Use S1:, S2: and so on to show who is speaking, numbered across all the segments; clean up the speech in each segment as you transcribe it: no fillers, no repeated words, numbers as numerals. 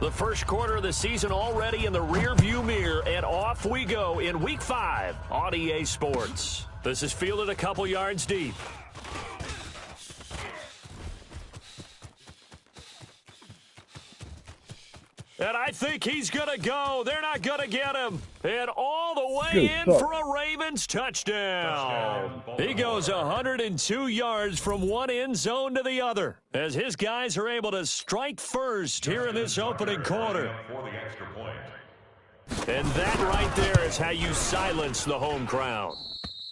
S1: The first quarter of the season already in the rearview mirror, and off we go in Week 5 on EA Sports. This is fielded a couple yards deep. And I think he's going to go. They're not going to get him. And all the way in for a Ravens touchdown. He goes 102 yards from one end zone to the other as his guys are able to strike first here in this opening quarter. And that right there is how you silence the home crowd.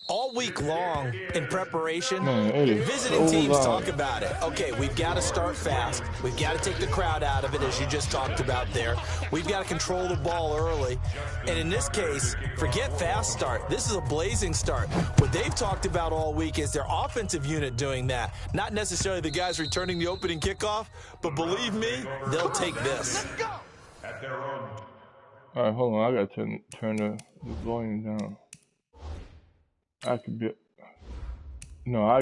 S2: All week long in preparation, visiting teams talk about it. Okay, we've got to start fast. We've got to take the crowd out of it, as you just talked about there. We've got to control the ball early. And in this case, forget fast start. This is a blazing start. What they've talked about all week is their offensive unit doing that. Not necessarily the guys returning the opening kickoff, but believe me, they'll take this.
S3: All right, hold on. I got to turn the volume down. I could be. No,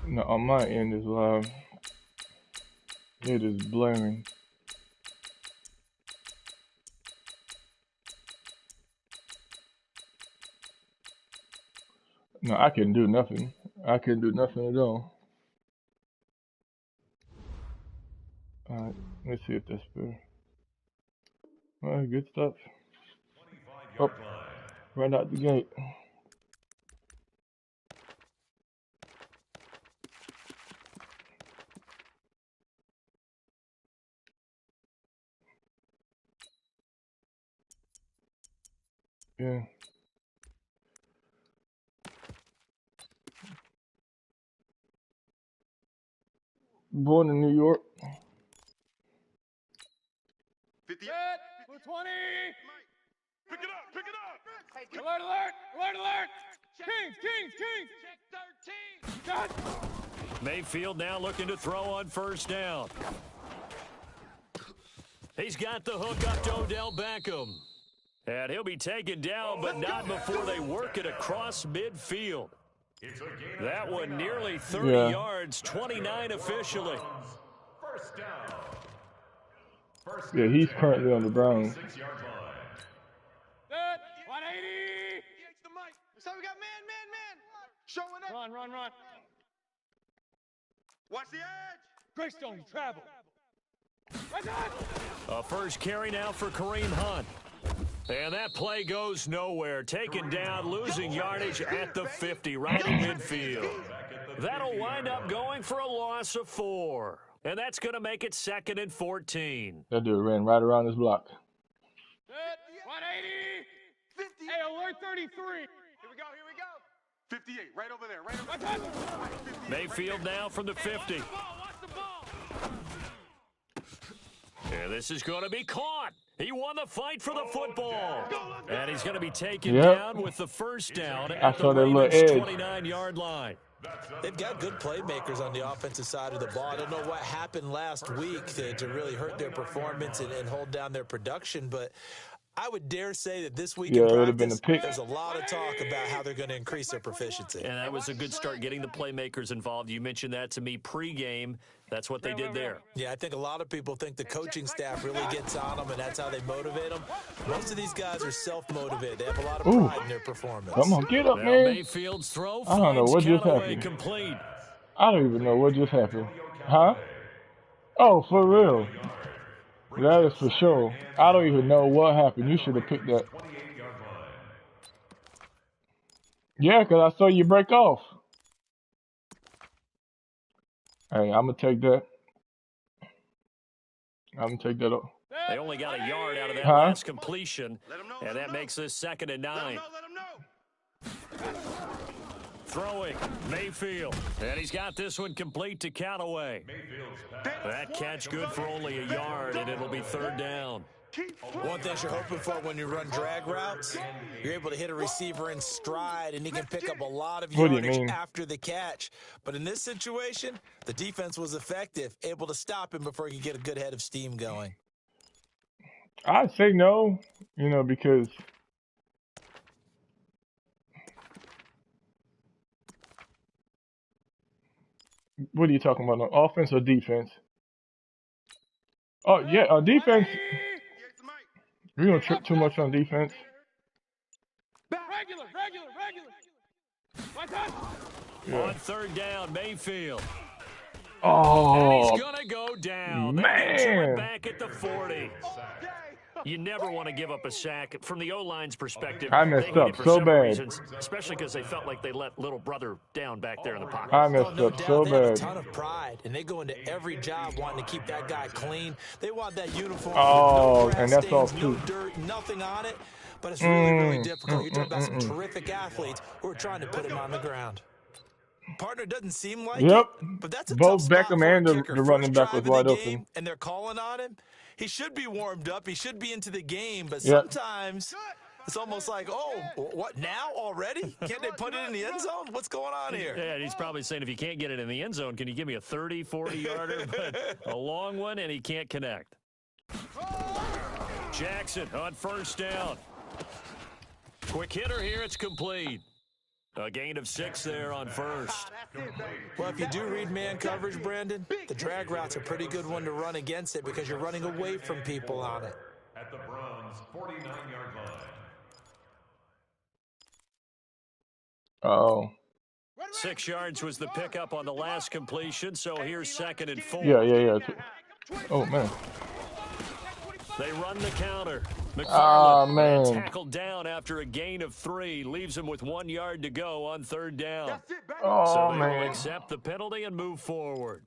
S3: no, on my end is loud. It is blaring. No, I can do nothing. I can do nothing at all. Alright, let's see if that's better. Alright, good stuff. Oh, right out the gate. Yeah. Born in New York.
S4: 50. 20. Pick it up. Pick it up. Alert, alert. Alert, alert. Kings. Check 13.
S1: Mayfield now looking to throw on first down. He's got the hook up to Odell Beckham. And he'll be taken down, but not before they work it across midfield. That one nearly 30 yards, 29 officially.
S4: First down.
S3: Yeah, he's currently on the Browns.
S4: 180. So we got man. Showing up. Run. Watch the edge. Greystone, travel.
S1: A first carry now for Kareem Hunt. And that play goes nowhere. Taken down, losing yardage at the 50, right in midfield. That'll wind up going for a loss of 4. And that's going to make it 2nd and 14.
S3: That dude ran right around his block.
S4: 180. 50. Hey, alert 33. Here we go. 58, right over there.
S1: Mayfield now from the 50. And this is going to be caught. He won the fight for the football. And he's going to be taken down with the first down at the Ravens' 29-yard line.
S2: They've got good playmakers on the offensive side of the ball. I don't know what happened last week to really hurt their performance and hold down their production, but I would dare say that this week in practice, there's a lot of talk about how they're going to increase their proficiency.
S1: And that was a good start getting the playmakers involved. You mentioned that to me pregame. That's what they did there.
S2: Yeah, I think a lot of people think the coaching staff really gets on them, and that's how they motivate them. Most of these guys are self-motivated. They have a lot of pride in their performance.
S3: Come on, get up, man.
S1: Mayfield's throw
S3: I don't know what just happened.
S1: Complete.
S3: I don't even know what just happened. Huh? Oh, for real. That is for sure. I don't even know what happened. You should have picked that. Yeah, because I saw you break off. Hey, I'm going to take that. I'm going to take that up.
S1: They only got a yard out of that last completion, and that makes this 2nd and 9. Throwing, Mayfield, and he's got this one complete to Callaway. That catch good for only a yard, and it'll be 3rd down.
S2: One thing you're hoping for when you run drag routes, you're able to hit a receiver in stride, and he can pick up a lot of yardage after the catch. But in this situation, the defense was effective, able to stop him before he could get a good head of steam going.
S3: I'd say no, because what are you talking about? No, offense or defense? Oh, yeah, defense. We don't trip too much on defense.
S4: Regular.
S3: Yeah.
S1: On third down, Mayfield.
S3: Oh,
S1: And he's going to go down. They get to it
S3: man.
S1: back at the 40. You never want to give up a sack. From the O-line's perspective,
S3: I
S1: they
S3: messed
S1: hate
S3: up
S1: it for
S3: so
S1: several
S3: bad.
S1: reasons, especially because they felt like they let little brother down back there in the pocket.
S3: I messed
S2: No
S3: up
S2: doubt.
S3: so
S2: They have a
S3: bad.
S2: ton of pride, and they go into every job wanting to keep that guy clean. They want that uniform
S3: Oh,
S2: with no
S3: and
S2: grass
S3: that's all
S2: stains, no
S3: too.
S2: dirt, nothing on it. But it's really difficult. You're talking about some terrific athletes who are trying to put him on the ground. Partner, doesn't seem like
S3: Yep.
S2: it, but that's a
S3: Both
S2: tough spot
S3: Beckham
S2: for a
S3: and
S2: kicker.
S3: the running
S2: First
S3: back
S2: drive
S3: was
S2: of the
S3: wide
S2: game,
S3: open.
S2: and they're calling on him. He should be warmed up. He should be into the game. But
S3: Yep.
S2: sometimes it's almost like, oh, what now already? Can't they put it in the end zone? What's going on here?
S1: Yeah, and he's probably saying, if you can't get it in the end zone, can you give me a 30, 40-yarder? But a long one, and he can't connect. Jackson on first down. Quick hitter here. It's complete. A gain of 6 there on first.
S2: Well, if you do read man coverage, Brandon, the drag route's a pretty good one to run against it because you're running away from people on it.
S5: At the Browns' 49-yard line.
S3: Oh.
S1: 6 yards was the pickup on the last completion, so here's 2nd and 4.
S3: Yeah. Oh, man.
S1: They run the counter.
S3: Ah,
S1: McFarland
S3: man.
S1: tackled down after a gain of 3. Leaves him with 1 yard to go on third down.
S3: Oh,
S1: So they will
S3: man.
S1: accept the penalty and move forward.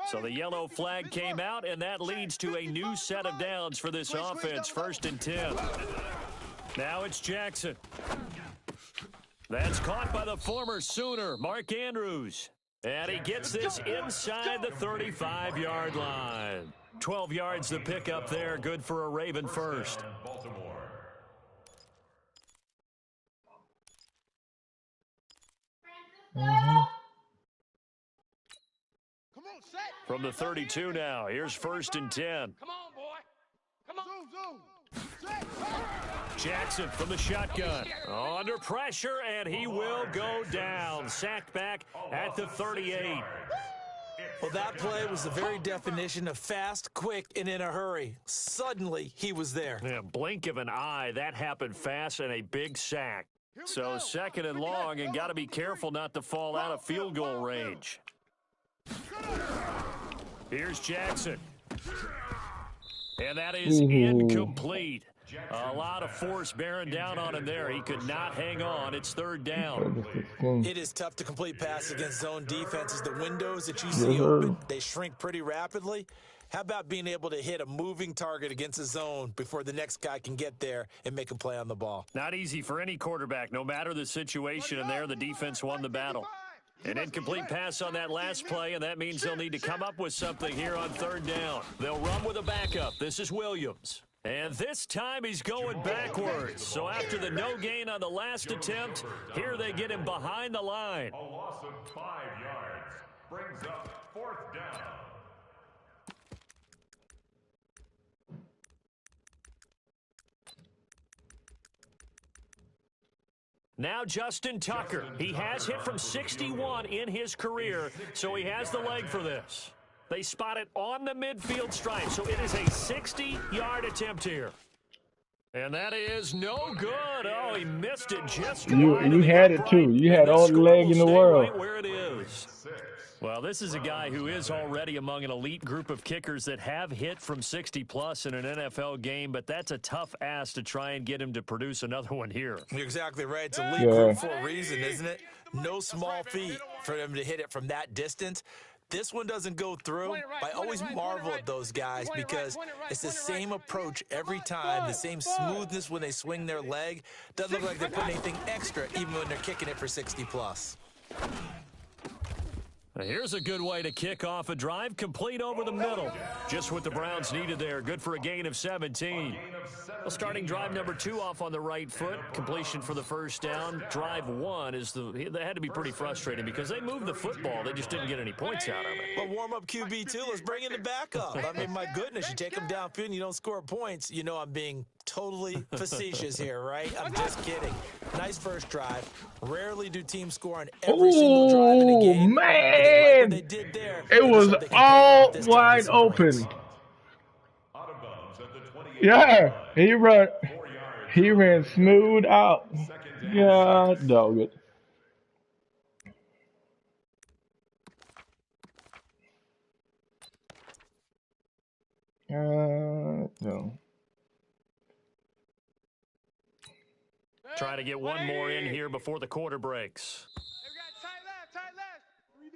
S1: So the yellow flag came out, and that leads to a new set of downs for this offense. 1st and 10. Now it's Jackson. That's caught by the former Sooner, Mark Andrews. And he gets this inside the 35-yard line. 12 yards to pick up there. Good for a Raven first. From the 32 now, here's 1st and 10.
S4: Come on, boy. Come on. Zoom.
S1: Jackson from the shotgun. Under pressure, and he will go down. Sacked back at the 38.
S2: Well, that play was the very definition of fast, quick, and in a hurry. Suddenly, he was there.
S1: Yeah, blink of an eye, that happened fast, and a big sack. So 2nd and long, and got to be careful not to fall out of field goal range. Here's Jackson. And that is incomplete. A lot of force bearing down on him there. He could not hang on. It's 3rd down.
S2: It is tough to complete pass against zone defenses. The windows that you see open, they shrink pretty rapidly. How about being able to hit a moving target against a zone before the next guy can get there and make a play on the ball?
S1: Not easy for any quarterback, no matter the situation, and there the defense won the battle. An incomplete pass on that last play, and that means they'll need to come up with something here on 3rd down. They'll run with a backup. This is Williams. And this time he's going backwards. So after the no gain on the last attempt, here they get him behind the line.
S5: A loss of 5 yards brings up 4th down.
S1: Now Justin Tucker. He has hit from 61 in his career, so he has the leg for this. They spot it on the midfield stripe, so it is a 60-yard attempt here. And that is no good. Oh, he missed it just wide.
S3: You had it too. You had all the leg in the world.
S1: Right where it is. Well, this is a guy who is already among an elite group of kickers that have hit from 60-plus in an NFL game, but that's a tough ask to try and get him to produce another one here.
S2: You're exactly right. It's a elite group for a reason, isn't it? No small feat for him to hit it from that distance. This one doesn't go through. I always marvel at those guys because it's the same approach every time, the same smoothness when they swing their leg. Doesn't look like they're putting anything extra even when they're kicking it for 60-plus.
S1: Here's a good way to kick off a drive, complete over the middle. Just what the Browns needed there. Good for a gain of 17. Well, starting drive number 2 off on the right foot. Completion for the 1st down. Drive 1 is that had to be pretty frustrating because they moved the football. They just didn't get any points out of it.
S2: Well, warm up QB2. Let's bring in the backup. I mean, my goodness, you take them downfield and you don't score points. You know I'm being totally facetious here, right? I'm just kidding. Nice first drive. Rarely do teams score on every single drive in a game.
S3: Man,
S2: But they like what they did there.
S3: it was all wide open. Yeah, he ran smooth out. Yeah, dog it. No.
S1: Try to get one more in here before the quarter breaks.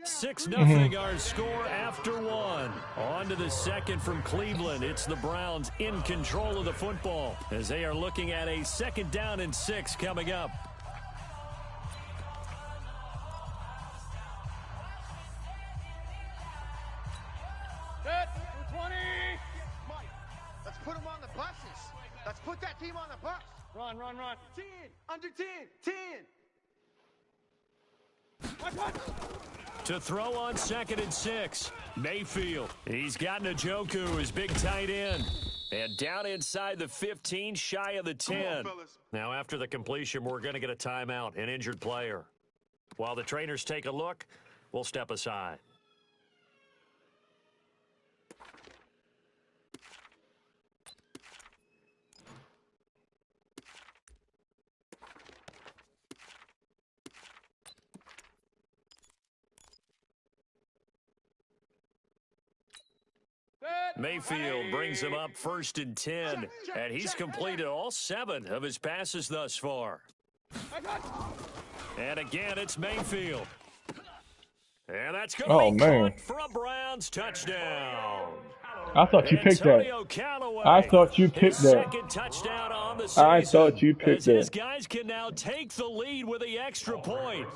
S1: 6-0 our score after one. On to the second from Cleveland. It's the Browns in control of the football as they are looking at a 2nd down and 6 coming up.
S4: Let's put them on the buses. Let's put that team on the bus. Run. 10. Under 10. 10.
S1: To throw on 2nd and 6. Mayfield. He's got Njoku, his big tight end. And down inside the 15, shy of the 10. Now, after the completion, we're going to get a timeout, an injured player. While the trainers take a look, we'll step aside. Mayfield brings him up 1st and 10, and he's completed all 7 of his passes thus far. And again, it's Mayfield. And that's going to be caught for a Browns touchdown.
S3: I thought you picked that. I thought you picked that.
S1: Second touchdown on the season.
S3: I thought you picked that.
S1: His guys can now take the lead with the extra point.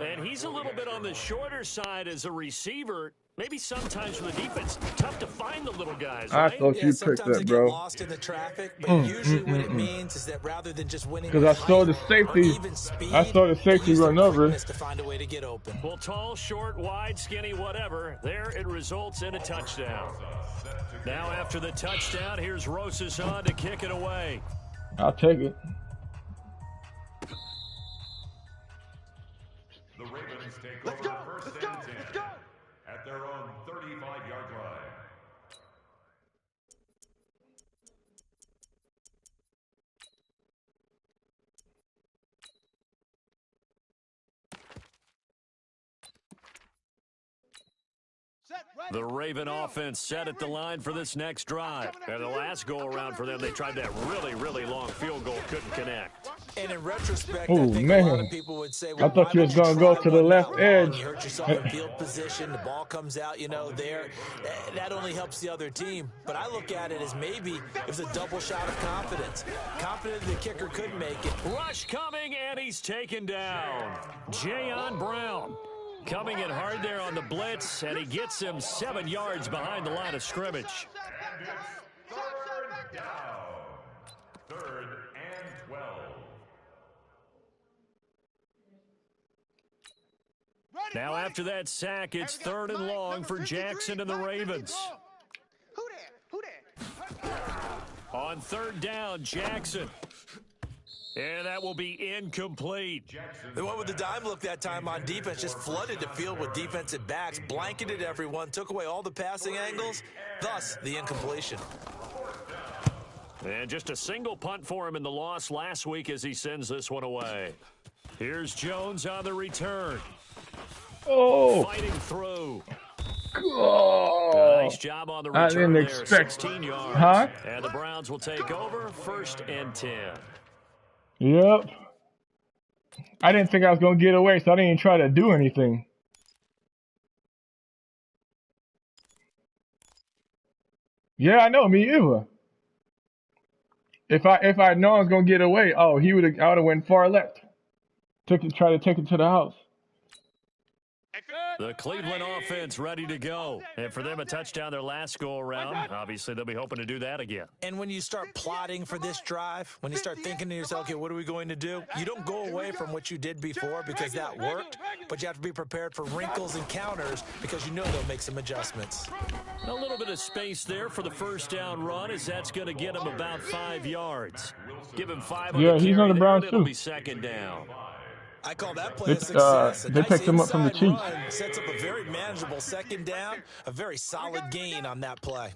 S1: And he's a little bit on the shorter side as a receiver. Maybe sometimes for the defense, tough to find the little guys, right?
S3: I thought you picked that, bro.
S2: Get lost in the traffic, but usually what it means is that rather than just winning,
S3: because I saw the safety, run over.
S2: To find a way to get open.
S1: Well, tall, short, wide, skinny, whatever. There, it results in a touchdown. Now, after the touchdown, here's Rosas on to kick it away.
S3: I'll take it.
S5: The Ravens take over first and 10 at their own 35-yard line.
S1: The Raven offense set at the line for this next drive. And the last go-around for them, they tried that really, really long field goal, couldn't connect.
S2: And in retrospect,
S3: I think a lot of
S2: people would say,
S3: I thought you was going to go to the left edge.
S2: You hurt yourself in field position, the ball comes out, there. That only helps the other team. But I look at it as maybe it was a double shot of confidence. Confident the kicker could make it.
S1: Rush coming, and he's taken down. Jayon Brown coming in hard there on the blitz, and he gets him 7 yards behind the line of scrimmage.
S5: Third down. 3rd and 12.
S1: Now after that sack, it's 3rd and long for Jackson and the Ravens.
S4: Who there?
S1: On 3rd down, Jackson. And that will be incomplete.
S2: They went with the dime look that time on defense, just flooded the field with defensive backs, blanketed everyone, took away all the passing angles, thus the incompletion.
S1: And just a single punt for him in the loss last week as he sends this one away. Here's Jones on the return.
S3: Oh.
S1: Fighting through.
S3: Oh.
S1: Nice job on the return there, 16 yards.
S3: Huh?
S1: And the Browns will take over 1st and 10.
S3: Yep. I didn't think I was going to get away, so I didn't even try to do anything. Yeah, I know, me either. If I know I was going to get away, I would have went far left. Try to take it to the house.
S1: The Cleveland offense ready to go. And for them, a touchdown their last go-around. Obviously, they'll be hoping to do that again.
S2: And when you start plotting for this drive, when you start thinking to yourself, okay, what are we going to do? You don't go away from what you did before because that worked, but you have to be prepared for wrinkles and counters because you know they'll make some adjustments.
S1: A little bit of space there for the first down run, as that's going to get him about 5 yards. Give him 5 on the
S3: he's on the
S1: carry
S3: Browns
S1: there, it'll
S3: too.
S1: be second down.
S2: I call that play a success.
S3: They picked him up from the Chiefs.
S2: Run sets up a very manageable second down, a very solid gain on that play.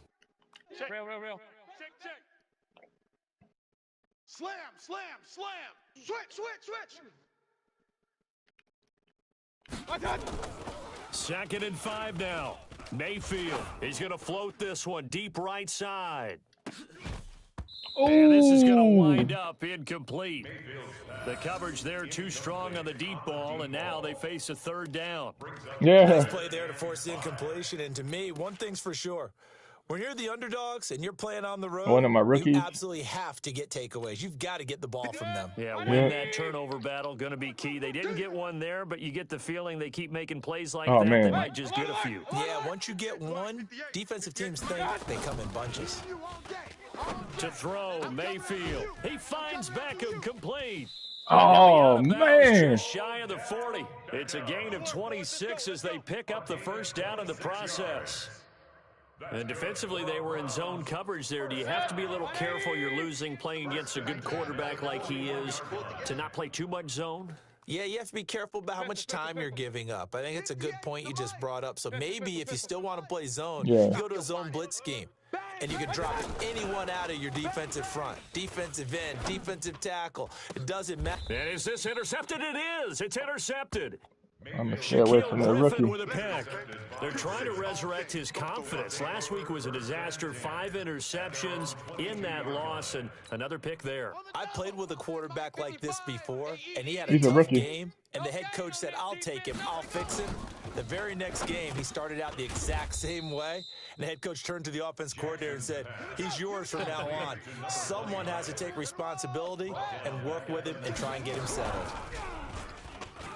S4: Real. Check. Slam. Switch.
S1: 2nd and 5 now. Mayfield, he's going to float this one deep right side. And this is going to wind up incomplete. The coverage there too strong on the deep ball, and now they face a 3rd down.
S2: Nice play there to force the incompletion. And to me, one thing's for sure. When you're the underdogs and you're playing on the road,
S3: one of my rookies,
S2: you absolutely have to get takeaways. You've got to get the ball from them.
S1: Yeah, win that turnover battle, going to be key. They didn't get one there, but you get the feeling they keep making plays like that.
S3: Man.
S1: They might just get a few.
S2: Yeah, once you get one, defensive teams think they come in bunches.
S1: To throw, Mayfield. He finds Beckham complete.
S3: Oh, man.
S1: Just shy of the 40. It's a gain of 26 as they pick up the first down in the process. And defensively, they were in zone coverage there. Do you have to be a little careful? You're losing playing against a good quarterback like he is to not play too much zone?
S2: Yeah, you have to be careful about how much time you're giving up. I think it's a good point you just brought up. So maybe if you still want to play zone, you go to a zone blitz scheme. And you can drop anyone out of your defensive front. Defensive end, defensive tackle. It doesn't matter.
S1: And is this intercepted? It is. It's intercepted.
S3: I'm going to stay away from the rookie.
S1: With a pick. They're trying to resurrect his confidence. Last week was a disaster. 5 interceptions in that loss, and another pick there.
S2: I played with a quarterback like this before, and he had a tough game, and the head coach said, I'll take him, I'll fix him. The very next game, he started out the exact same way, and the head coach turned to the offense coordinator and said, he's yours from now on. Someone has to take responsibility and work with him and try and get him settled.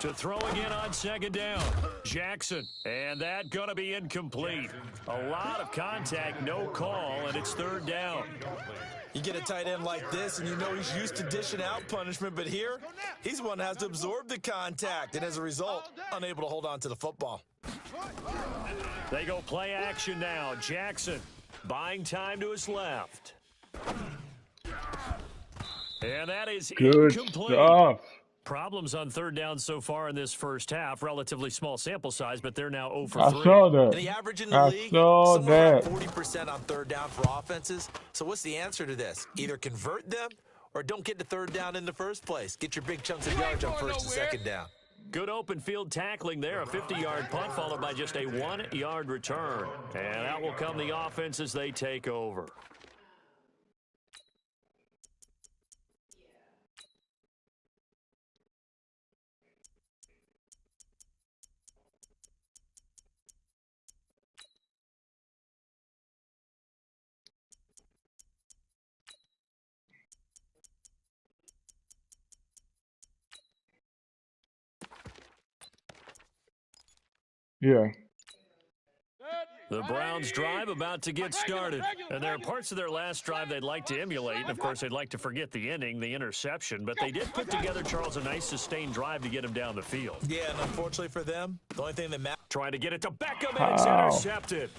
S1: To throw again on 2nd down. Jackson. And that going to be incomplete. A lot of contact, no call, and it's 3rd down.
S2: You get a tight end like this, and you know he's used to dishing out punishment, but here, he's one that has to absorb the contact, and as a result, unable to hold on to the football.
S1: They go play action now. Jackson buying time to his left. And that is incomplete.
S3: Stuff.
S1: Problems on 3rd down so far in this first half. Relatively small sample size, but they're now 0 for 3.
S3: I saw that.
S2: And the average in the league, somewhere around 40% on 3rd down for offenses. So what's the answer to this? Either convert them or don't get to 3rd down in the first place. Get your big chunks of yards on 1st and 2nd down.
S1: Good open field tackling there. A 50-yard punt followed by just a 1-yard return. And out will come the offense as they take over.
S3: Yeah.
S1: The Browns drive about to get started. And there are parts of their last drive they'd like to emulate. And, of course, they'd like to forget the ending, the interception. But they did put together, Charles, a nice sustained drive to get him down the field.
S2: Yeah, and unfortunately for them, the only thing that matters.
S1: Trying to get it to Beckham, and it's intercepted.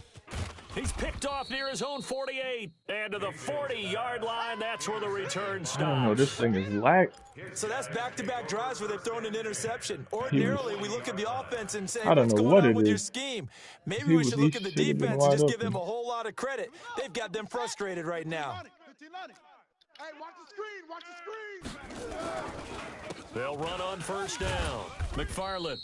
S1: He's picked off near his own 48. And to the 40-yard line, that's where the return stops.
S3: I don't know, this thing is lag.
S2: So that's back-to-back drives where they've thrown an interception. Ordinarily, we look at the offense and say,
S3: I don't
S2: what's
S3: know
S2: going
S3: what
S2: on
S3: it
S2: with your
S3: is.
S2: scheme? Maybe we should look at the defense and just give them a
S3: open.
S2: whole lot of credit. They've got them frustrated right now.
S4: Hey, watch the screen.
S1: They'll run on 1st down. McFarland.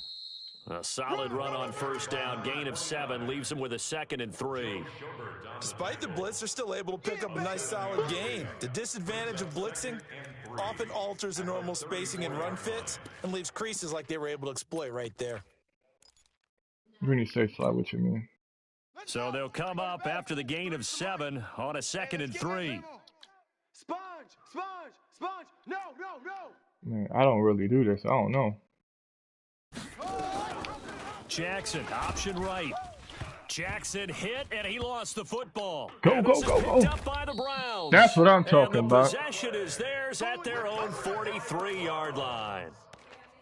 S1: A solid run on 1st down. Gain of 7 leaves them with a 2nd and 3.
S2: Despite the blitz, they're still able to pick up a nice solid gain. The disadvantage of blitzing often alters the normal spacing and run fits and leaves creases like they were able to exploit right there.
S3: When you say slide, what you mean?
S1: So they'll come up after the gain of 7 on a 2nd and 3.
S4: Sponge. No.
S3: Man, I don't really do this. I don't know.
S1: Jackson, option right. Jackson hit, and he lost the football.
S3: Go, go, go, go.
S1: Picked up by the Browns.
S3: That's what I'm talking
S1: and the
S3: about.
S1: Possession is theirs at their own 43-yard line.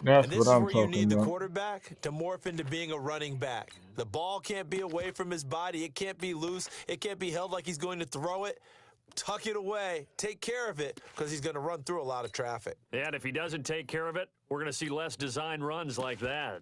S3: That's
S2: and this
S3: what
S2: is
S3: I'm
S2: where you
S3: talking
S2: need
S3: about.
S2: the quarterback to morph into being a running back. The ball can't be away from his body. It can't be loose. It can't be held like he's going to throw it. Tuck it away. Take care of it because he's going to run through a lot of traffic.
S1: And if he doesn't take care of it, we're going to see less design runs like that.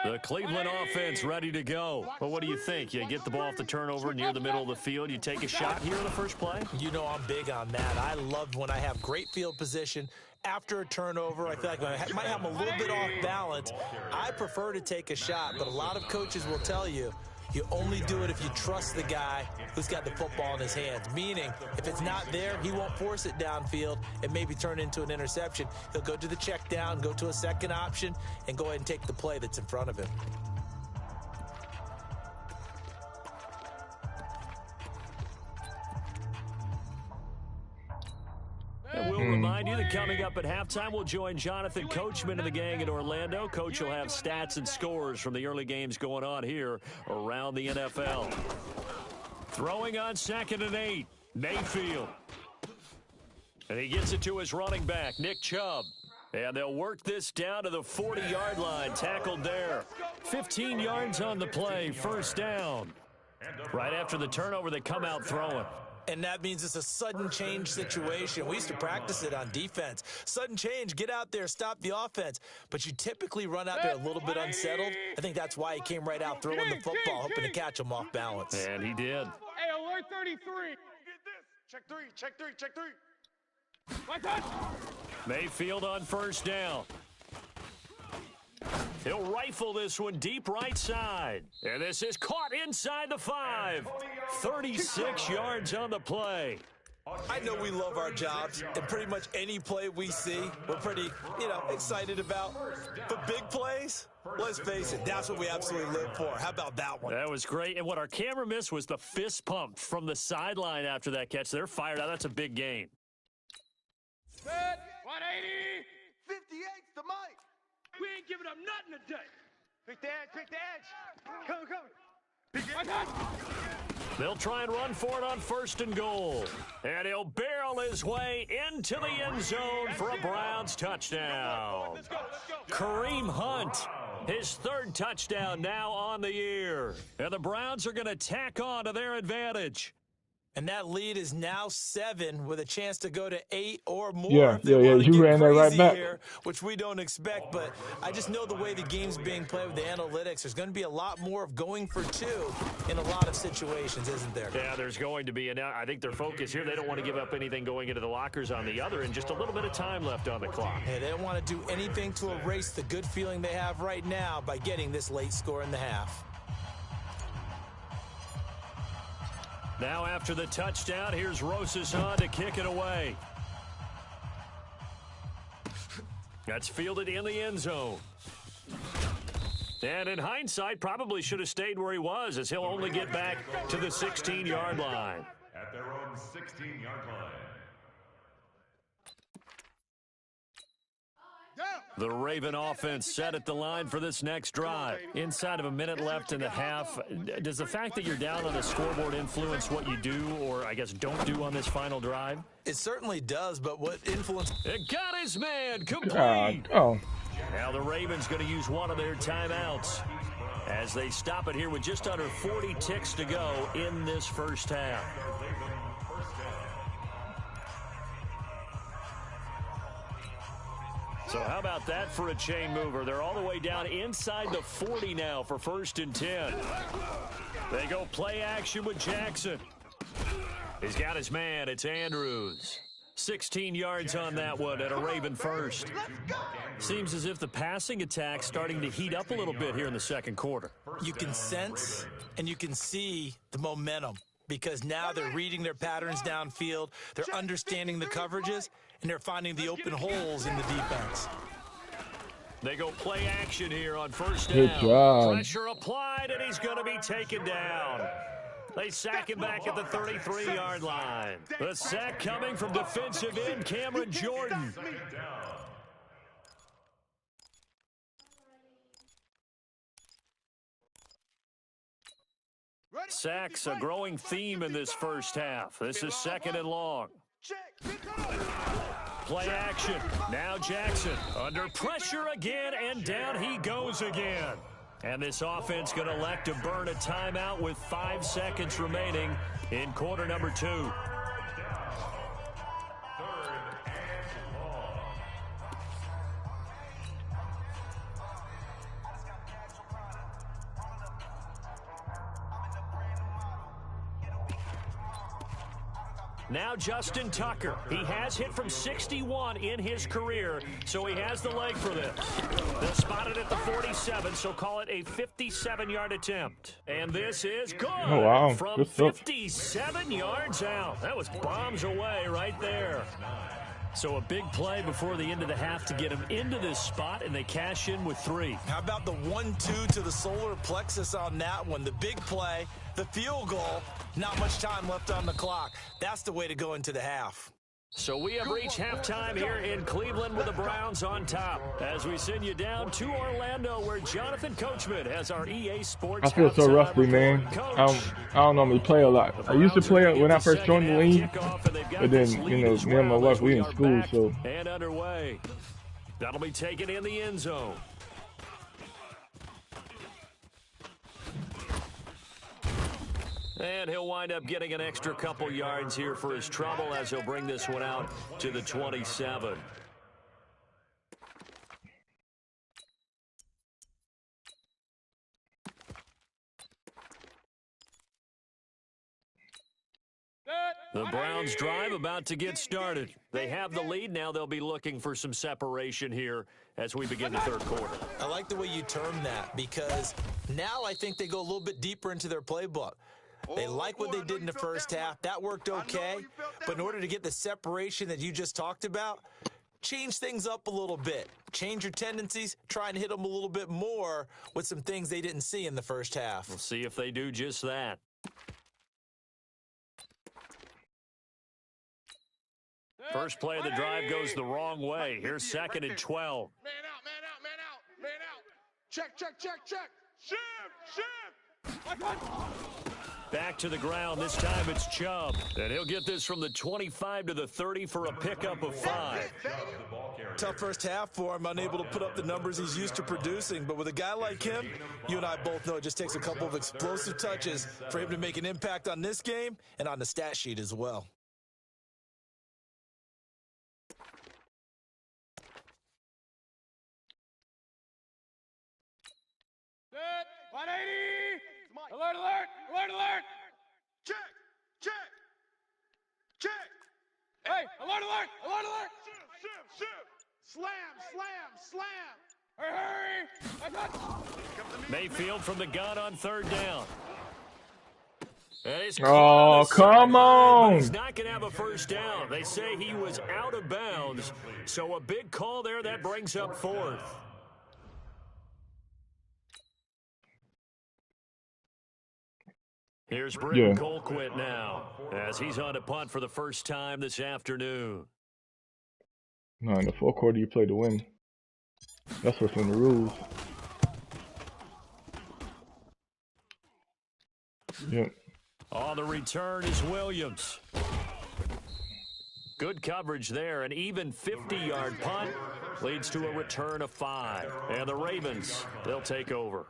S1: The Cleveland offense ready to go. Well, what do you think? You get the ball off the turnover near the middle of the field. You take a shot here in the first play?
S2: You know I'm big on that. I love when I have great field position. After a turnover, I feel like I might have them a little bit off balance. I prefer to take a shot, but a lot of coaches will tell you, you only do it if you trust the guy who's got the football in his hands. Meaning, if it's not there, he won't force it downfield and maybe turn into an interception. He'll go to the check down, go to a second option, and go ahead and take the play that's in front of him.
S1: And we'll remind you that coming up at halftime, we'll join Jonathan Coachman and the gang in Orlando. Coach will have stats and scores from the early games going on here around the NFL. Throwing on 2nd and 8, Mayfield. And he gets it to his running back, Nick Chubb. And they'll work this down to the 40-yard line, tackled there. 15 yards on the play, first down. Right after the turnover, they come out throwing.
S2: And that means it's a sudden change situation. We used to practice it on defense. Sudden change, get out there, stop the offense. But you typically run out there a little bit unsettled. I think that's why he came right out throwing the football, hoping to catch him off balance.
S1: And he did.
S4: Hey, alert 33. Get this. Check three, check three, check three. My touch.
S1: Mayfield on first down. He'll rifle this one deep right side. And this is caught inside the 5. 36 yards on the play.
S2: I know we love our jobs, and pretty much any play we see, we're pretty, excited about. But big plays, let's face it, that's what we absolutely live for. How about that one?
S1: That was great. And what our camera missed was the fist pump from the sideline after that catch. They're fired out. That's a big gain.
S4: Set. 180. 58's the mic. We ain't giving up nothing today. Pick the edge, pick the edge. Come, come.
S1: They'll try and run for it on 1st and goal. And he'll barrel his way into the end zone for a Browns touchdown.
S4: Let's go.
S1: Kareem Hunt, his 3rd touchdown now on the year. And the Browns are going to tack on to their advantage.
S2: And that lead is now 7 with a chance to go to 8 or more.
S3: Yeah. You ran that right back.
S2: Here, which we don't expect, but I just know the way the game's being played with the analytics, there's going to be a lot more of going for 2 in a lot of situations, isn't there?
S1: Yeah, there's going to be. And I think their focus here, they don't want to give up anything going into the lockers on the other, and just a little bit of time left on the clock.
S2: Hey, they don't want to do anything to erase the good feeling they have right now by getting this late score in the half.
S1: Now after the touchdown, here's Rosas on to kick it away. That's fielded in the end zone. And in hindsight, probably should have stayed where he was, as he'll only get back to the 16-yard line.
S5: At their own 16-yard line.
S1: The Raven offense set at the line for this next drive. Inside of a minute left in the half, does the fact that you're down on the scoreboard influence what you do, or I guess don't do on this final drive?
S2: It certainly does, but what influence...
S1: It got his man complete. Now the Ravens going to use one of their timeouts as they stop it here with just under 40 ticks to go in this first half. So how about that for a chain mover? They're all the way down inside the 40 now for 1st and 10. They go play action with Jackson. He's got his man. It's Andrews. 16 yards on that one at a Raven first. Seems as if the passing attack's starting to heat up a little bit here in the second quarter.
S2: You can sense and you can see the momentum, because now they're reading their patterns downfield, they're understanding the coverages, and they're finding the open holes in the defense.
S1: They go play action here on 1st down.
S3: Good job.
S1: Pressure applied, and he's going to be taken down. They sack him back at the 33-yard line. The sack coming from defensive end Cameron Jordan. Sacks a growing theme in this first half. This is 2nd and long. Play action. Now Jackson under pressure again, and down he goes again. And this offense going to elect to burn a timeout with 5 seconds remaining in quarter number 2. Now Justin Tucker. He has hit from 61 in his career, so he has the leg for this. They'll spot it at the 47, so call it a 57-yard attempt. And this is good.
S3: Oh, wow.
S1: From 57 yards out. That was bombs away right there. So a big play before the end of the half to get him into this spot, and they cash in with 3.
S2: How about the 1-2 to the solar plexus on that one? The big play, the field goal, not much time left on the clock. That's the way to go into the half.
S1: So we have reached halftime here in Cleveland with the Browns on top. As we send you down to Orlando, where Jonathan Coachman has our EA Sports.
S3: I feel so rusty, man. I don't normally play a lot. I used to play when I first joined the league, but then, you know, me and my wife, we in school, so.
S1: And underway. That'll be taken in the end zone. And he'll wind up getting an extra couple yards here for his trouble as he'll bring this one out to the 27. The Browns drive about to get started. They have the lead. Now they'll be looking for some separation here as we begin the third quarter.
S2: I like the way you term that, because now I think they go a little bit deeper into their playbook. They like what they did in the first half. That worked okay. But in order to get the separation that you just talked about, change things up a little bit. Change your tendencies. Try and hit them a little bit more with some things they didn't see in the first half.
S1: We'll see if they do just that. First play of the drive goes the wrong way. Here's 2nd and 12.
S4: Man out, man out, man out, man out. Check, check, check, check. Shift.
S1: Back to the ground. This time it's Chubb. And he'll get this from the 25 to the 30 for a pickup of 5.
S2: Tough first half for him, unable to put up the numbers he's used to producing. But with a guy like him, you and I both know it just takes a couple of explosive touches for him to make an impact on this game and on the stat sheet as well.
S4: Set. 180. Alert, alert, alert, alert. Check, check, check. Hey, alert, alert, alert, alert. Shift, shift. Slam, slam, slam. Hurry, hurry. I got
S1: Mayfield from the gun on 3rd down.
S3: Oh, come on.
S1: He's not going to have a first down. They say he was out of bounds. So a big call there that brings up 4th. Here's Britton Colquitt now, as he's on a punt for the first time this afternoon.
S3: No, in the fourth quarter, you play to win. That's what's in the rules. Yep.
S1: On the return is Williams. Good coverage there. An even 50-yard punt leads to a return of 5. And the Ravens, they'll take over.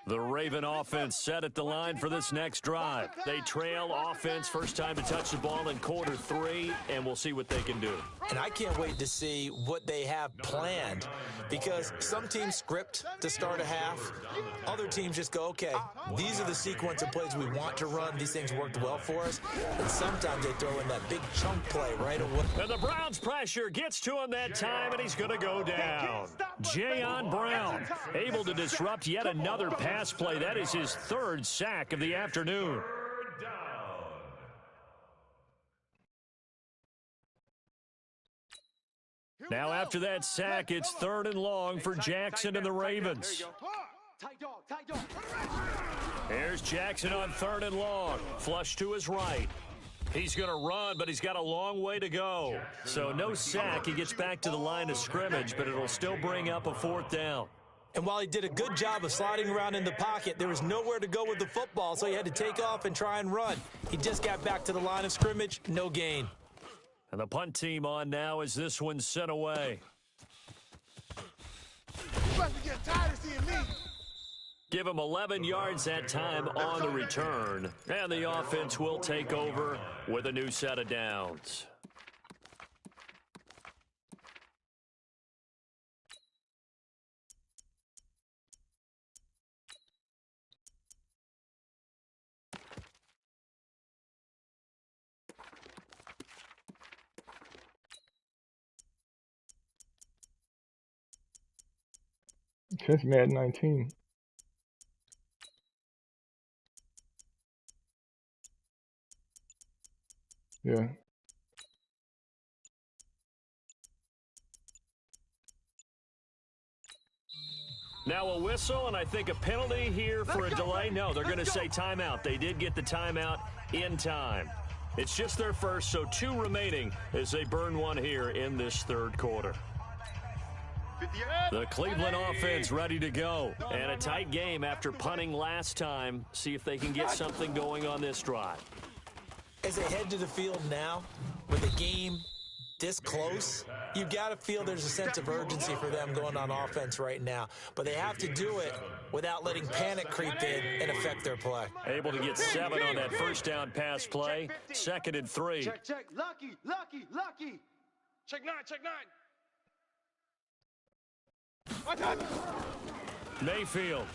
S1: The Raven offense set at the line for this next drive. They trail offense, first time to touch the ball in quarter 3, and we'll see what they can do.
S2: And I can't wait to see what they have planned, because some teams script to start a half. Other teams just go, okay, these are the sequence of plays we want to run. These things worked well for us. And sometimes they throw in that big chunk play right away.
S1: And the Browns pressure gets to him that time, and he's going to go down. Jayon Brown able to disrupt yet another pass play. That is his 3rd sack of the afternoon. Now after that sack, it's 3rd and long for Jackson and the Ravens. Here's Jackson on 3rd and long. Flush to his right. He's going to run, but he's got a long way to go. So no sack. He gets back to the line of scrimmage, but it'll still bring up a 4th down.
S2: And while he did a good job of sliding around in the pocket, there was nowhere to go with the football, so he had to take off and try and run. He just got back to the line of scrimmage, no gain.
S1: And the punt team on now as this one's sent away.
S4: You must be getting tired of seeing me.
S1: Give him 11 yards that time on the return. And the offense will take over with a new set of downs.
S3: Since Madden 19. Yeah.
S1: Now a whistle, and I think a penalty here for a delay. No, they're going to say timeout. They did get the timeout in time. It's just their first, so 2 remaining as they burn one here in this 3rd quarter. The Cleveland offense ready to go. And a tight game after punting last time. See if they can get something going on this drive.
S2: As they head to the field now, with the game this close, you've got to feel there's a sense of urgency for them going on offense right now. But they have to do it without letting panic creep in and affect their play.
S1: Able to get 7 on that 1st down pass play. 2nd and 3.
S4: Check. Lucky. Check 9.
S1: Mayfield.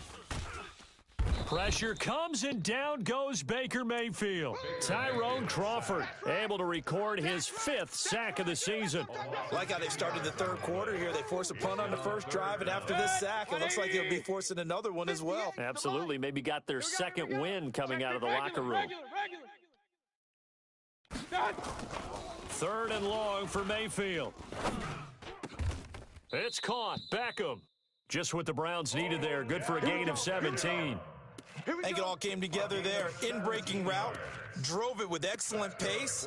S1: Pressure comes and down goes Baker Mayfield. Tyrone Crawford able to record his 5th sack of the season.
S2: Like how they've started the 3rd quarter here. They force a punt on the 1st drive, and after this sack, it looks like they'll be forcing another one as well.
S1: Absolutely. Maybe got their 2nd win coming out of the locker room. 3rd and long for Mayfield. It's caught. Beckham. Just what the Browns needed there. Good for a gain of 17.
S2: I think it all came together there. In-breaking route, drove it with excellent pace.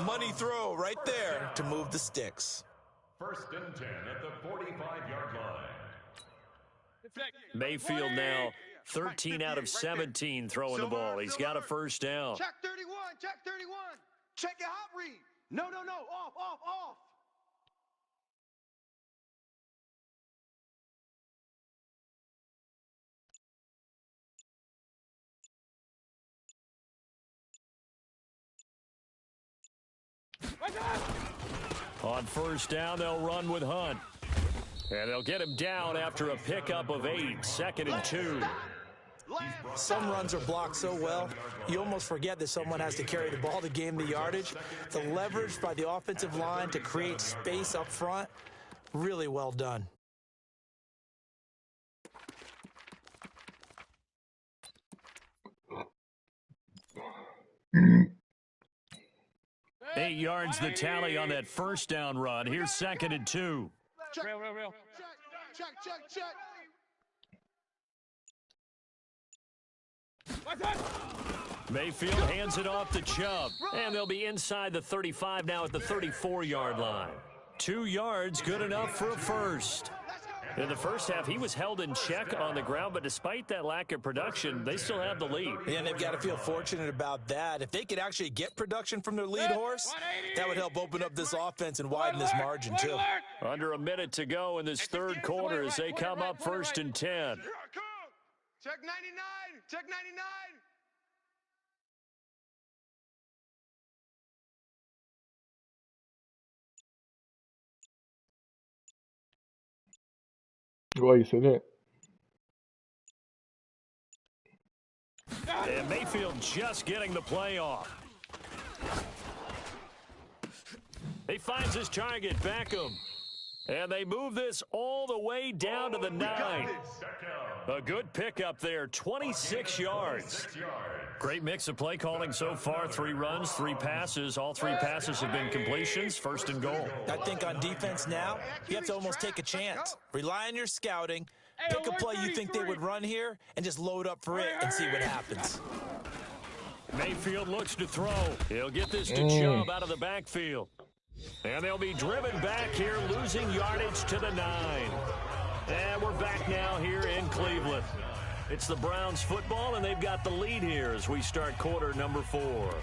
S2: Money throw right there to move the sticks.
S5: 1st and 10 at the 45-yard line.
S1: Mayfield now 13 out of 17 throwing the ball. He's got a 1st down.
S4: Check 31. Check your hot read. No. Off.
S1: On 1st down, they'll run with Hunt. And they'll get him down after a pickup of 8. 2nd and 2.
S2: Some runs are blocked so well, you almost forget that someone has to carry the ball to gain the yardage. The leverage by the offensive line to create space up front, really well done.
S1: Eight yards the tally on that 1st down run. Here's 2nd and 2.
S4: Check.
S1: Mayfield hands it off to Chubb. And they'll be inside the 35 now at the 34-yard line. 2 yards, good enough for a 1st. In the 1st half, he was held in check on the ground, but despite that lack of production, they still have the lead.
S2: Yeah, they've got to feel fortunate about that. If they could actually get production from their lead horse, that would help open up this offense and widen this margin, too.
S1: Under a minute to go in this 3rd quarter as they come up 1st and 10.
S4: Check 99. Check 99.
S3: Why you said that?
S1: And Mayfield just getting the play off. He finds his target, Beckham. And they move this all the way down to the 9. A good pickup there, 26 yards. Great mix of play calling so far. 3 runs, 3 passes. All 3 passes have been completions. First and goal.
S2: I think on defense now, you have to almost take a chance. Rely on your scouting. Pick a play you think they would run here and just load up for it and see what happens.
S1: Mayfield looks to throw. He'll get this to Chubb out of the backfield. And they'll be driven back here, losing yardage to the 9. And we're back now here in Cleveland. It's the Browns football, and they've got the lead here as we start quarter number 4.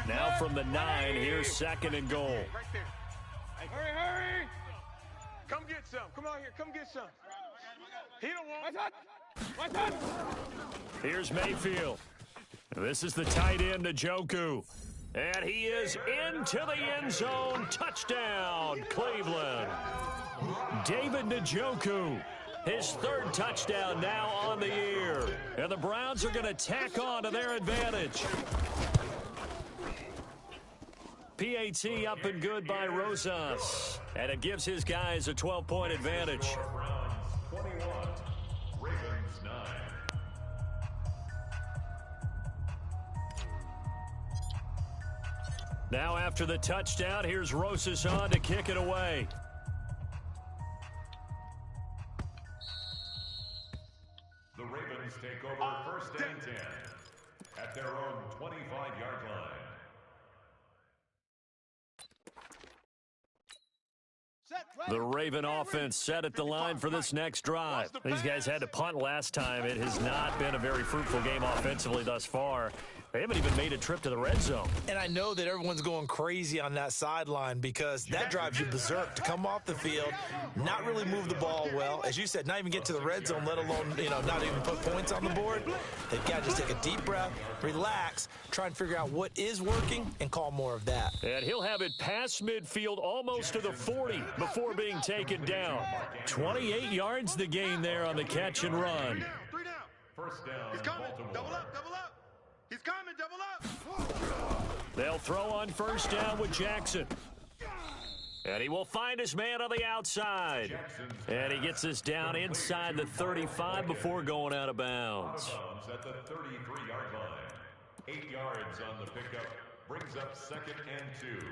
S1: Now from the 9, here's second and goal.
S4: Right there. Hurry, hurry. Come get some. Come on here. Come get some. He don't want. What's that?
S1: Here's Mayfield. This is the tight end, Njoku. And he is into the end zone. Touchdown, Cleveland. David Njoku. His 3rd touchdown now on the year. And the Browns are going to tack on to their advantage. PAT up and good by Rosas. And it gives his guys a 12-point advantage.
S5: Browns 21, Ravens 9.
S1: Now after the touchdown, here's Rosas on to kick it away.
S5: The Ravens take over first and 10 at their own 25-yard line.
S1: The Raven offense set at the line for this next drive. These guys had to punt last time. It has not been a very fruitful game offensively thus far. They haven't even made a trip to the red zone.
S2: And I know that everyone's going crazy on that sideline because that drives you berserk to come off the field, not really move the ball well. As you said, not even get to the red zone, let alone, not even put points on the board. They've got to just take a deep breath, relax, try and figure out what is working and call more of that.
S1: And he'll have it past midfield almost to the 40 before being taken down. 28 yards the gain there on the catch and run.
S4: 3 down.
S5: First down,
S4: He's coming.
S5: Baltimore.
S4: Double up. Double up. He's coming. Double up.
S1: They'll throw on first down with Jackson. And he will find his man on the outside. And he gets us down inside the 35 before going out of bounds.
S5: At the 33-yard line. 8 yards on the pickup. Brings up second and 2.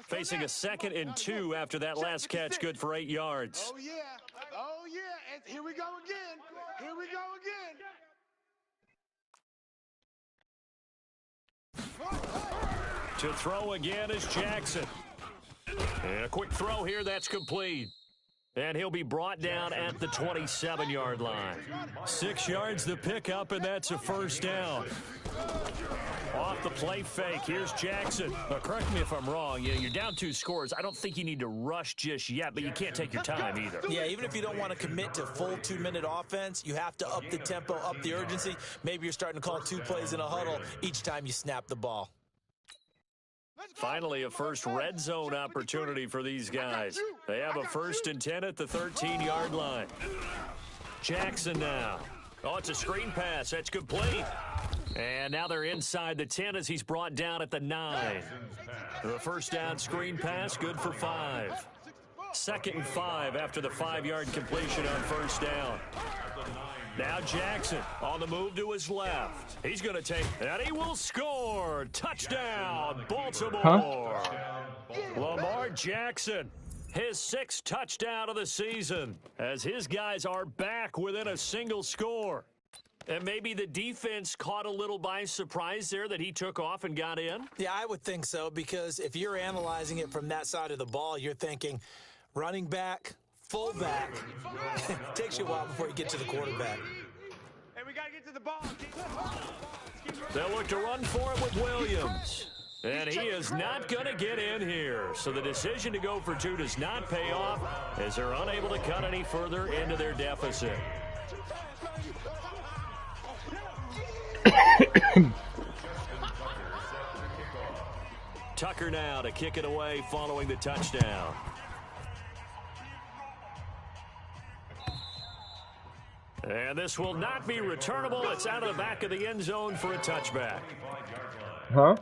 S1: Facing a second and 2 after that last catch, good for 8 yards.
S4: Oh, yeah. Oh, yeah. And here we go again. Here we go again.
S1: To throw again is Jackson. And a quick throw here, that's complete. And he'll be brought down at the 27-yard line. 6 yards the pickup, and that's a first down. Off the play fake, here's Jackson. Now, correct me if I'm wrong, you're down 2 scores. I don't think you need to rush just yet, but you can't take your time either.
S2: Yeah, even if you don't want to commit to full 2-minute offense, you have to up the tempo, up the urgency. Maybe you're starting to call 2 plays in a huddle each time you snap the ball.
S1: Finally, a first red zone opportunity for these guys. They have a first and 10 at the 13-yard line. Jackson now. Oh, it's a screen pass. That's complete. And now they're inside the 10 as he's brought down at the 9. The first down screen pass, good for 5. Second and 5 after the 5-yard completion on first down. Now Jackson on the move to his left. He's going to take, and he will score. Touchdown, Baltimore. Lamar Jackson, his 6th touchdown of the season, as his guys are back within a single score. And maybe the defense caught a little by surprise there that he took off and got in?
S2: Yeah, I would think so, because if you're analyzing it from that side of the ball, you're thinking running back, fullback. It takes you a while before you get to the quarterback.
S4: Hey, we got to get to the ball.
S1: They'll look to run for it with Williams. And he is not going to get in here. So the decision to go for 2 does not pay off as they're unable to cut any further into their deficit. Tucker now to kick it away following the touchdown. And this will not be returnable. It's out of the back of the end zone for a touchback.
S3: Huh?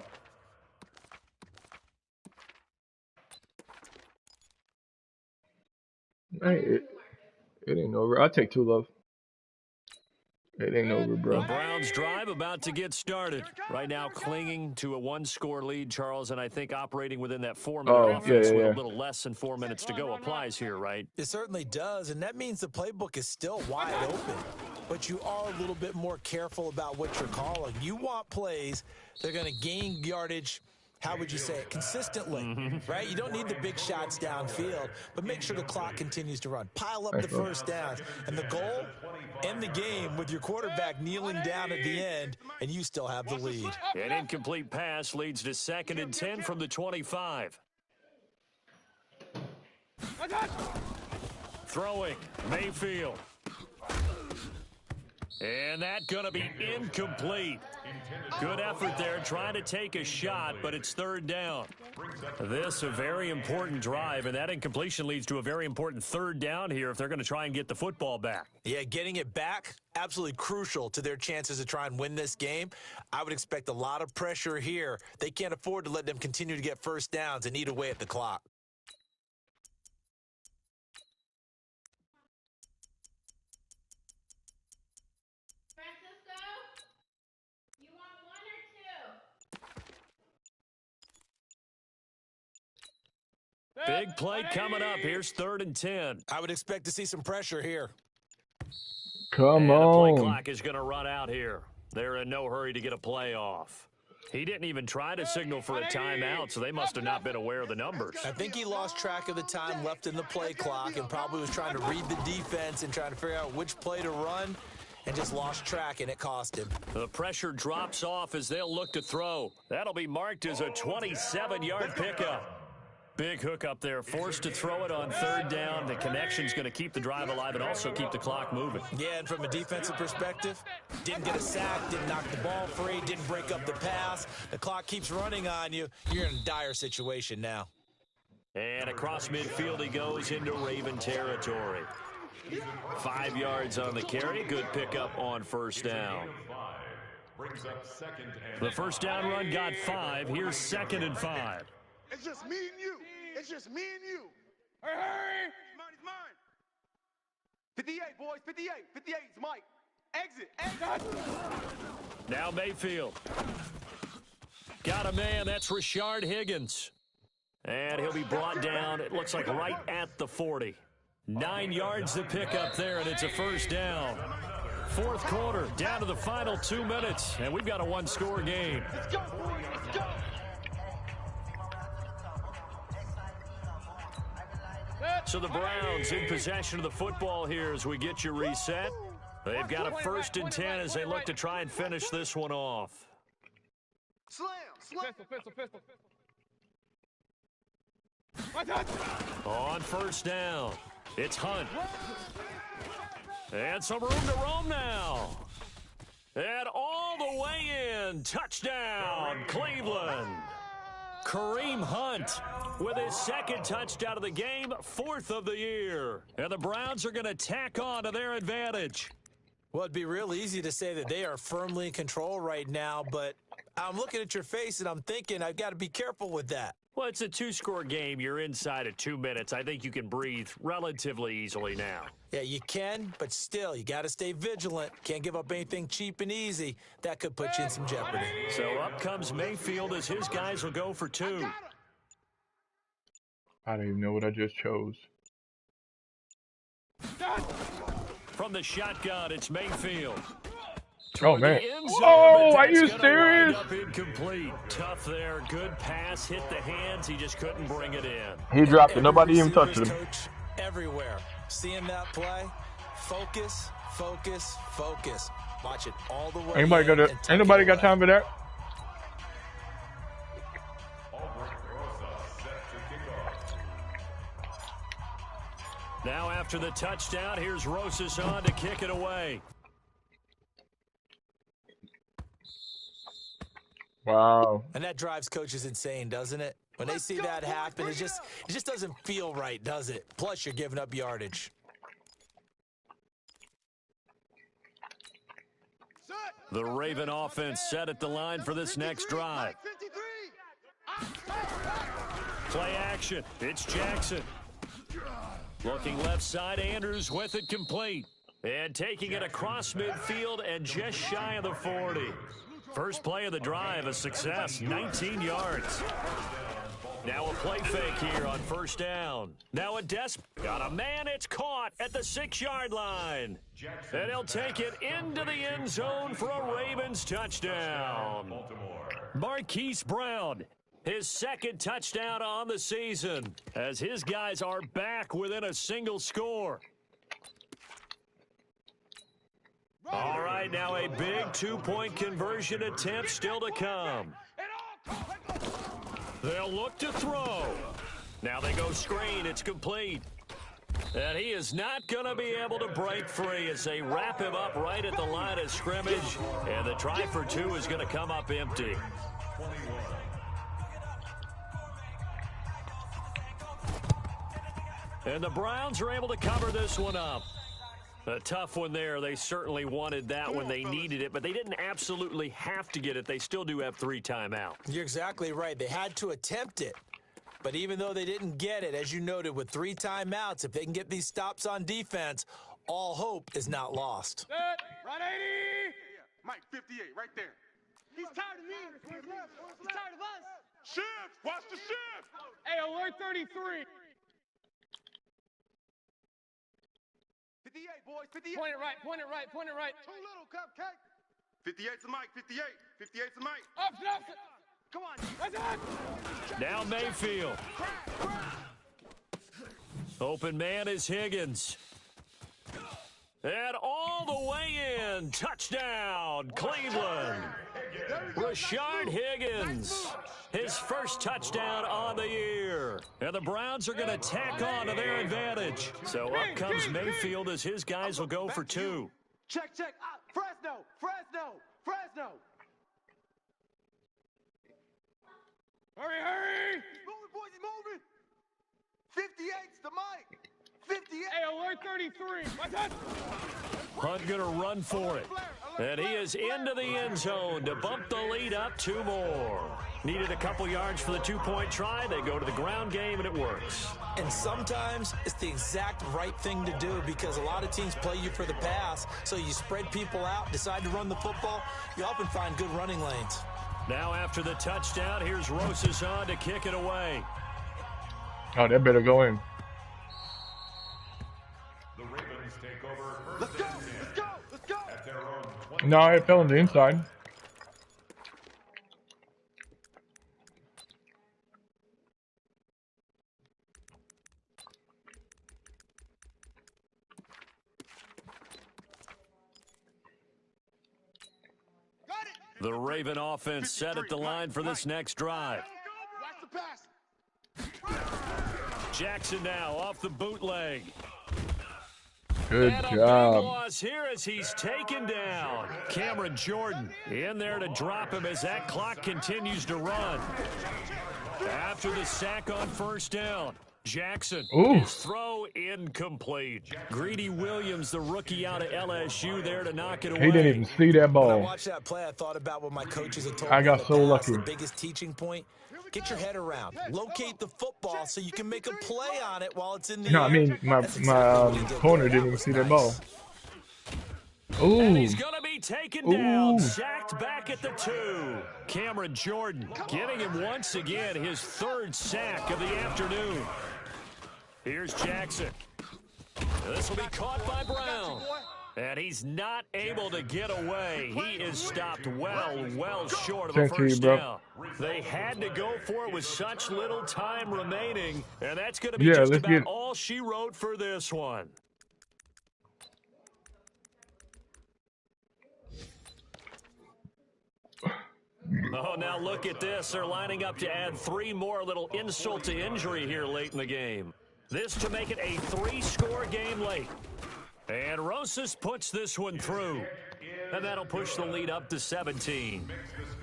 S3: Hey, it ain't over. I'll take 2, love. It ain't over, bro.
S1: The Browns drive about to get started. Right now clinging to a 1-score lead, Charles, and I think operating within that 4-minute offense with a little less than 4 minutes to go applies here, right?
S2: It certainly does, and that means the playbook is still wide open. But you are a little bit more careful about what you're calling. You want plays that are going to gain yardage, how would you say it, consistently, right? You don't need the big shots downfield, but make sure the clock continues to run. Pile up the first downs. And the goal, end the game with your quarterback kneeling down at the end, and you still have the lead.
S1: An incomplete pass leads to 2nd and 10 from the 25. Throwing, Mayfield. And that's going to be incomplete. Good effort there, trying to take a shot, but it's 3rd down. This a very important drive, and that incompletion leads to a very important 3rd down here if they're going to try and get the football back.
S2: Yeah, getting it back, absolutely crucial to their chances to try and win this game. I would expect a lot of pressure here. They can't afford to let them continue to get first downs and eat away at the clock.
S1: Big play coming up. Here's 3rd and 10.
S2: I would expect to see some pressure here.
S3: Come on.
S1: The play clock is going to run out here. They're in no hurry to get a play off. He didn't even try to signal for a timeout, so they must have not been aware of the numbers.
S2: I think he lost track of the time left in the play clock and probably was trying to read the defense and trying to figure out which play to run and just lost track, and it cost him.
S1: The pressure drops off as they'll look to throw. That'll be marked as a 27-yard pickup. Big hook up there, forced to throw it on 3rd down. The connection's going to keep the drive alive and also keep the clock moving.
S2: Yeah, and from a defensive perspective, didn't get a sack, didn't knock the ball free, didn't break up the pass. The clock keeps running on you. You're in a dire situation now.
S1: And across midfield he goes into Raven territory. 5 yards on the carry. Good pickup on 1st down. The 1st down run got 5. Here's 2nd and 5.
S4: It's just me and you. It's just me and you. Hey! It's mine. 58, boys. 58. 58. It's Mike. Exit.
S1: Now Mayfield. Got a man. That's Rashard Higgins. And he'll be brought down, it looks like right at the 40. 9 yards to pick up there, and it's a 1st down. 4th quarter, down to the final 2 minutes, and we've got a 1-score game.
S4: Let's go. Let's go.
S1: So the Browns in possession of the football here as we get you reset. They've got a 1st and 10 as they look to try and finish this one off.
S4: Slam. Pistol.
S1: On 1st down, it's Hunt. And some room to roam now. And all the way in. Touchdown, Cleveland. Kareem Hunt with his 2nd touchdown of the game, 4th of the year. And the Browns are going to tack on to their advantage.
S2: Well, it'd be real easy to say that they are firmly in control right now, but I'm looking at your face and I'm thinking I've got to be careful with that.
S1: Well, it's a 2-score game. You're inside of 2 minutes. I think you can breathe relatively easily now.
S2: Yeah, you can, but still, you got to stay vigilant. Can't give up anything cheap and easy. That could put you in some jeopardy.
S1: So up comes Mayfield as his guys will go for 2.
S3: I don't even know what I just chose.
S1: From the shotgun, it's Mayfield.
S3: Oh, man. Oh, are you serious?
S1: Incomplete. Tough there. Good pass. Hit the hands. He just couldn't bring it in.
S3: He dropped it. Nobody even touched him.
S2: Coach everywhere. Seeing that play, focus. Watch it all the way.
S3: Ain't nobody got time for that.
S1: Now after the touchdown, here's Rosas on to kick it away.
S3: Wow.
S2: And that drives coaches insane, doesn't it? When they see that happen, it just doesn't feel right, does it? Plus, you're giving up yardage.
S1: The Raven offense set at the line for this next drive. Play action. It's Jackson. Looking left side, Andrews with it complete. And taking it across midfield and just shy of the 40. First play of the drive, a success, 19 yards. Now a play fake here on first down. Now a got a man, it's caught at the 6-yard line. And he'll take it into the end zone for a Ravens touchdown. Marquise Brown, his second touchdown on the season, as his guys are back within a single score. All right, now a big two-point conversion attempt still to come. They'll look to throw. Now they go screen. It's complete. And he is not going to be able to break free as they wrap him up right at the line of scrimmage. And the try for 2 is going to come up empty. And the Browns are able to cover this one up. A tough one there. They certainly wanted that when they needed it, but they didn't absolutely have to get it. They still do have 3 timeouts.
S2: You're exactly right. They had to attempt it. But even though they didn't get it, as you noted, with 3 timeouts, if they can get these stops on defense, all hope is not lost.
S4: Right 80. Mike, 58, right there. He's tired of me. He's tired of us. Shift. Watch the shift. Hey, alert 33. 58, boys, 58. Point it right, point it right, point it right. Too little, cupcake. 58's a Mike, 58. 58's a Mike. Up. Come on. That's it.
S1: Now Mayfield. Open man is Higgins. And all the way in. Touchdown, Cleveland. Rashard Higgins. His first touchdown on the year. And the Browns are going to tack on to their advantage. So up comes Mayfield as his guys will go for 2.
S4: Check. Fresno. Hurry. He's moving, boys, he's moving. 58's the Mike. 58. Hey, alert 33. What's that?
S1: Hunt going to run for it. And he is into the end zone to bump the lead up 2 more. Needed a couple yards for the 2-point try. They go to the ground game, and it works.
S2: And sometimes it's the exact right thing to do because a lot of teams play you for the pass, so you spread people out, decide to run the football. You often find good running lanes.
S1: Now after the touchdown, here's Rosas on to kick it away.
S3: Oh, that better go in.
S5: The Ravens take over
S4: Let's go.
S5: at their own 20.
S3: No, it fell on the inside.
S1: The Raven offense set at the line for this next drive.
S4: Watch the pass.
S1: Jackson now off the bootleg.
S3: Good
S1: and a big
S3: job.
S1: loss here as he's taken down. Cameron Jordan in there to drop him as that clock continues to run. After the sack on first down, Jackson, his throw incomplete. Greedy Williams, the rookie out of LSU, there to knock it away.
S3: He didn't even see that
S2: When I
S3: ball.
S2: watched that play, I thought about what my coaches had told
S3: I
S2: me
S3: got
S2: in the
S3: so
S2: past.
S3: lucky.
S2: The biggest teaching point, get your head around. Locate the football so you can make a play on it while it's in the
S3: No,
S2: air.
S3: I mean, my corner didn't even see that ball.
S1: And
S3: Ooh.
S1: he's going to be taken down, sacked back at the 2. Cameron Jordan getting him once again, his 3rd sack of the afternoon. Here's Jackson. This will be caught by Brown. And he's not able to get away. He is stopped well short of a first down. They had to go for it with such little time remaining. And that's going to be just about all she wrote for this one. Oh, now look at this. They're lining up to add 3 more, little insult to injury here late in the game. This to make it a 3-score game late. And Rosas puts this one through. And that'll push the lead up to 17.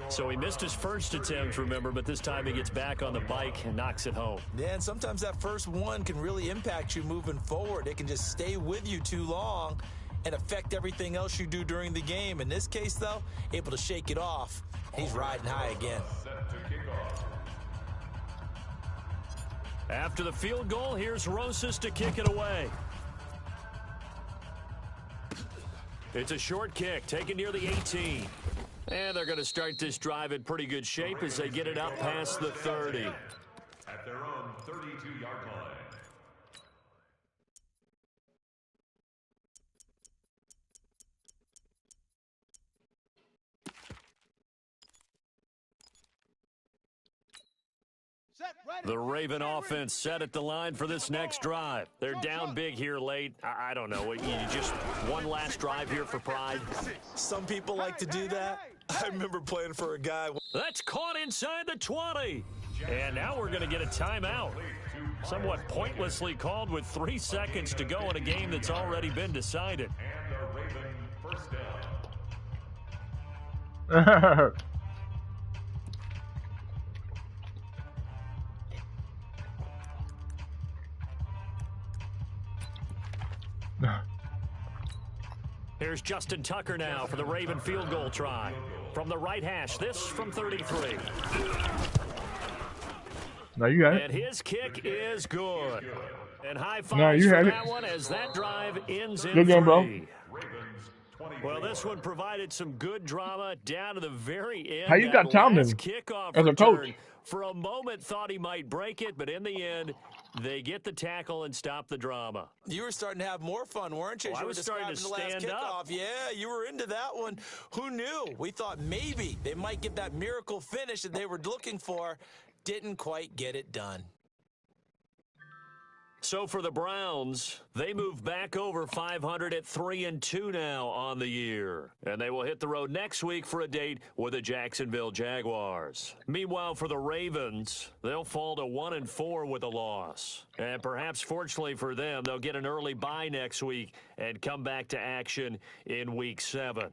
S1: So he missed his first attempt, remember, but this time he gets back on the bike and knocks it home.
S2: Yeah, and sometimes that first one can really impact you moving forward. It can just stay with you too long and affect everything else you do during the game. In this case, though, able to shake it off. He's riding high again.
S1: After the field goal, here's Rosas to kick it away. It's a short kick, taken near the 18. And they're going to start this drive in pretty good shape as they get it up past the 30.
S5: At their own 32-yard line.
S1: The Raven offense set at the line for this next drive. They're down big here late. I don't know. You just one last drive here for pride?
S2: Some people like to do that. I remember playing for a guy.
S1: That's caught inside the 20. And now we're going to get a timeout. Somewhat pointlessly called with 3 seconds to go in a game that's already been decided.
S5: And the Raven first down.
S1: Here's Justin Tucker now for the Raven field goal try. From the right hash, this from 33.
S3: No, you got it.
S1: And his kick is good. And high fives for that one as that drive ends in 3.
S3: Bro.
S1: Well, this one provided some good drama down to the very end.
S3: How you got Tomlin
S1: kickoff
S3: as a coach?
S1: For a moment, thought he might break it, but in the end, they get the tackle and stop the drama.
S2: You were starting to have more fun, weren't you?
S1: Well, I was starting to stand up.
S2: Yeah, you were into that one. Who knew? We thought maybe they might get that miracle finish that they were looking for. Didn't quite get it done.
S1: So for the Browns, they move back over 500 at 3-2 now on the year. And they will hit the road next week for a date with the Jacksonville Jaguars. Meanwhile, for the Ravens, they'll fall to 1-4 with a loss. And perhaps fortunately for them, they'll get an early bye next week and come back to action in Week 7.